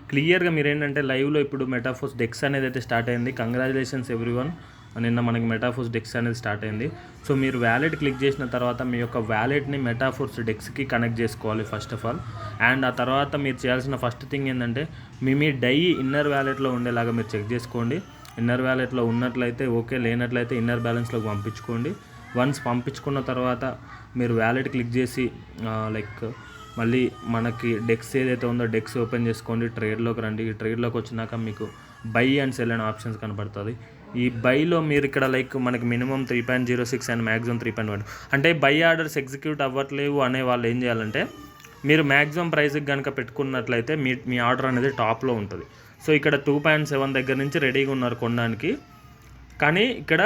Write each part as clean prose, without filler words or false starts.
క్లియర్గా మీరేంటంటే లైవ్లో ఇప్పుడు మెటాఫోర్స్ డెక్స్ అనేది అయితే స్టార్ట్ అయింది. Congratulations everyone. నిన్న మనకి మెటాఫోర్స్ డెక్స్ అనేది స్టార్ట్ అయింది. సో మీరు వ్యాలెట్ క్లిక్ చేసిన తర్వాత మీ యొక్క వ్యాలెట్ని మెటాఫోర్స్ డెక్స్కి కనెక్ట్ చేసుకోవాలి ఫస్ట్ ఆఫ్ ఆల్. అండ్ ఆ తర్వాత మీరు చేయాల్సిన ఫస్ట్ థింగ్ ఏంటంటే మీ డై ఇన్నర్ వ్యాలెట్లో ఉండేలాగా మీరు చెక్ చేసుకోండి. ఇన్నర్ వ్యాలెట్లో ఉన్నట్లయితే ఓకే, లేనట్లయితే ఇన్నర్ బ్యాలెన్స్లోకి పంపించుకోండి. వన్స్ పంపించుకున్న తర్వాత మీరు వ్యాలెట్ క్లిక్ చేసి మళ్ళీ మనకి డెక్స్ ఏదైతే ఉందో డెక్స్ ఓపెన్ చేసుకోండి. ట్రేడ్లోకి రండి. ఈ ట్రేడ్లోకి వచ్చినాక మీకు బై అండ్ సెల్ అనే ఆప్షన్స్ కనపడుతుంది. ఈ బైలో మీరు ఇక్కడ మనకి మినిమం 3.06 అండ్ మ్యాక్సిమం 3.1 అంటే బై ఆర్డర్స్ ఎగ్జిక్యూట్ అవ్వట్లేవు అనే వాళ్ళు ఏం చేయాలంటే మీరు మ్యాక్సిమం ప్రైస్కి కనుక పెట్టుకున్నట్లయితే మీ ఆర్డర్ అనేది టాప్లో ఉంటుంది. సో ఇక్కడ 2.7 దగ్గర నుంచి రెడీగా ఉన్నారు కొనడానికి. కానీ ఇక్కడ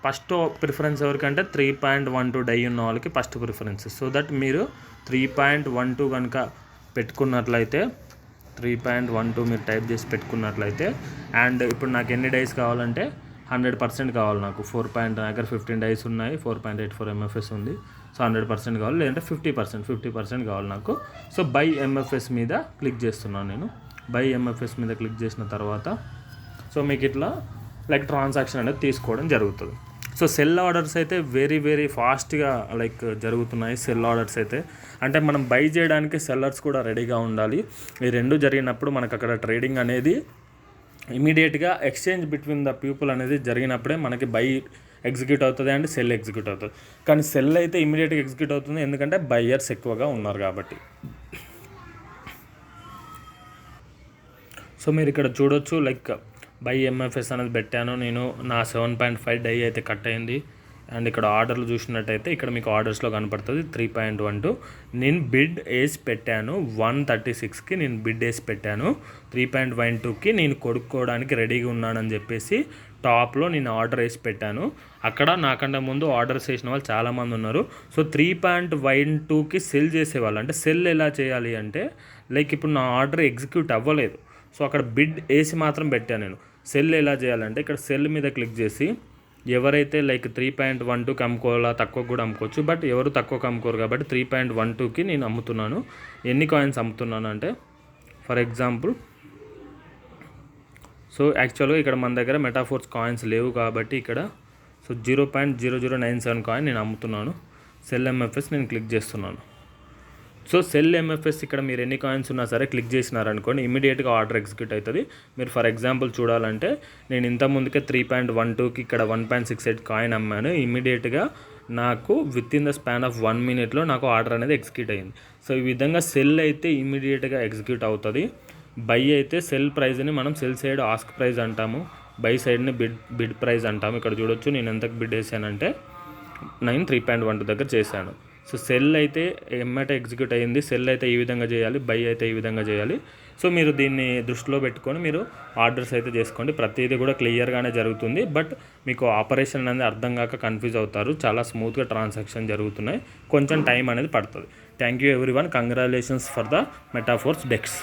ఫస్ట్ ప్రిఫరెన్స్ ఎవరికంటే 3.12 డై ఉన్న వాళ్ళకి ఫస్ట్ ప్రిఫరెన్స్. సో దట్ మీరు 3.12 కనుక పెట్టుకున్నట్లయితే 3.12 మీరు టైప్ చేసి పెట్టుకున్నట్లయితే అండ్ ఇప్పుడు నాకు ఎన్ని డైస్ కావాలంటే 100% కావాలి. నాకు 15 డైస్ ఉన్నాయి. 4.84 MFS ఉంది. సో 100% కావాలి, లేదంటే 50% కావాలి నాకు. సో బై MFS మీద క్లిక్ చేస్తున్నాను నేను. బై MFS మీద క్లిక్ చేసిన తర్వాత సో మీకు ఇట్లా ట్రాన్సాక్షన్ అనేది తీసుకోవడం జరుగుతుంది. సో సెల్ ఆర్డర్స్ అయితే వెరీ వెరీ ఫాస్ట్గా జరుగుతున్నాయి. సెల్ ఆర్డర్స్ అయితే అంటే మనం బై చేయడానికి సెల్లర్స్ కూడా రెడీగా ఉండాలి. ఈ రెండు జరిగినప్పుడు మనకు అక్కడ ట్రేడింగ్ అనేది ఇమీడియట్గా ఎక్స్చేంజ్ బిట్వీన్ ద పీపుల్ అనేది జరిగినప్పుడే మనకి బై ఎగ్జిక్యూట్ అవుతుంది అండ్ సెల్ ఎగ్జిక్యూట్ అవుతుంది. కానీ సెల్ అయితే ఇమీడియట్గా ఎగ్జిక్యూట్ అవుతుంది, ఎందుకంటే బయ్యర్స్ ఎక్కువగా ఉన్నారు కాబట్టి. సో మీరు ఇక్కడ చూడొచ్చు బై MFS అనేది పెట్టాను నేను. నా 7.5 డై అయితే కట్ అయింది. అండ్ ఇక్కడ ఆర్డర్లు చూసినట్టయితే ఇక్కడ మీకు ఆర్డర్స్లో కనపడుతుంది 3.12. నేను బిడ్ వేసి పెట్టాను 136కి. నేను బిడ్ వేసి పెట్టాను 3.12కి. నేను కొనుక్కోవడానికి రెడీగా ఉన్నానని చెప్పేసి టాప్లో నేను ఆర్డర్ వేసి పెట్టాను. అక్కడ నాకంటే ముందు ఆర్డర్స్ వేసిన వాళ్ళు చాలామంది ఉన్నారు. సో 3.12కి సెల్ చేసేవాళ్ళు. అంటే సెల్ ఎలా చేయాలి అంటే ఇప్పుడు నా ఆర్డర్ ఎగ్జిక్యూట్ అవ్వలేదు. సో అక్కడ బిడ్ వేసి మాత్రం పెట్టాను నేను. సెల్ ఎలా చేయాలంటే ఇక్కడ సెల్ మీద క్లిక్ చేసి ఎవరైతే 3.12కి అమ్ముకోవాలా, తక్కువ కూడా అమ్ముకోవచ్చు. బట్ ఎవరు తక్కువకి అమ్ముకోరు కాబట్టి 3.12కి నేను అమ్ముతున్నాను. ఎన్ని కాయిన్స్ అమ్ముతున్నాను అంటే ఫర్ ఎగ్జాంపుల్ సో యాక్చువల్గా ఇక్కడ మన దగ్గర మెటాఫోర్స్ కాయిన్స్ లేవు కాబట్టి ఇక్కడ సో 0.0097 కాయిన్ నేను అమ్ముతున్నాను. సెల్ MFS నేను క్లిక్ చేస్తున్నాను. సో సెల్ MFS ఇక్కడ మీరు ఎన్ని కాయిన్స్ ఉన్నా సరే క్లిక్ చేసినారనుకోండి ఇమీడియట్గా ఆర్డర్ ఎగ్జిక్యూట్ అవుతుంది. మీరు ఫర్ ఎగ్జాంపుల్ చూడాలంటే నేను ఇంతకుముందుకే 3.12కి ఇక్కడ 1.68 కాయిన్ అమ్మాను. ఇమీడియట్గా నాకు with in the span of 1 మినిట్లో నాకు ఆర్డర్ అనేది ఎగ్జిక్యూట్ అయింది. సో ఈ విధంగా సెల్ అయితే ఇమీడియట్గా ఎగ్జిక్యూట్ అవుతుంది. బై అయితే సెల్ ప్రైజ్ని మనం సెల్ సైడ్ ఆస్క్ ప్రైజ్ అంటాము, బై సైడ్ని బిడ్ ప్రైజ్ అంటాము. ఇక్కడ చూడొచ్చు నేను ఎంతకు బిడ్ వేసానంటే నేను 3.12 దగ్గర చేశాను. సో సెల్ అయితే ఎమ్మటే ఎగ్జిక్యూట్ అయ్యింది. సెల్ అయితే ఈ విధంగా చేయాలి, బై అయితే ఈ విధంగా చేయాలి. సో మీరు దీన్ని దృష్టిలో పెట్టుకొని మీరు ఆర్డర్స్ అయితే చేసుకోండి. ప్రతిదీ కూడా క్లియర్గానే జరుగుతుంది. బట్ మీకు ఆపరేషన్ అనేది అర్థం కాక కన్ఫ్యూజ్ అవుతారు. చాలా స్మూత్గా ట్రాన్సాక్షన్ జరుగుతున్నాయి. కొంచెం టైం అనేది పడుతుంది. Thank you everyone. Congratulations for the metaphors dex.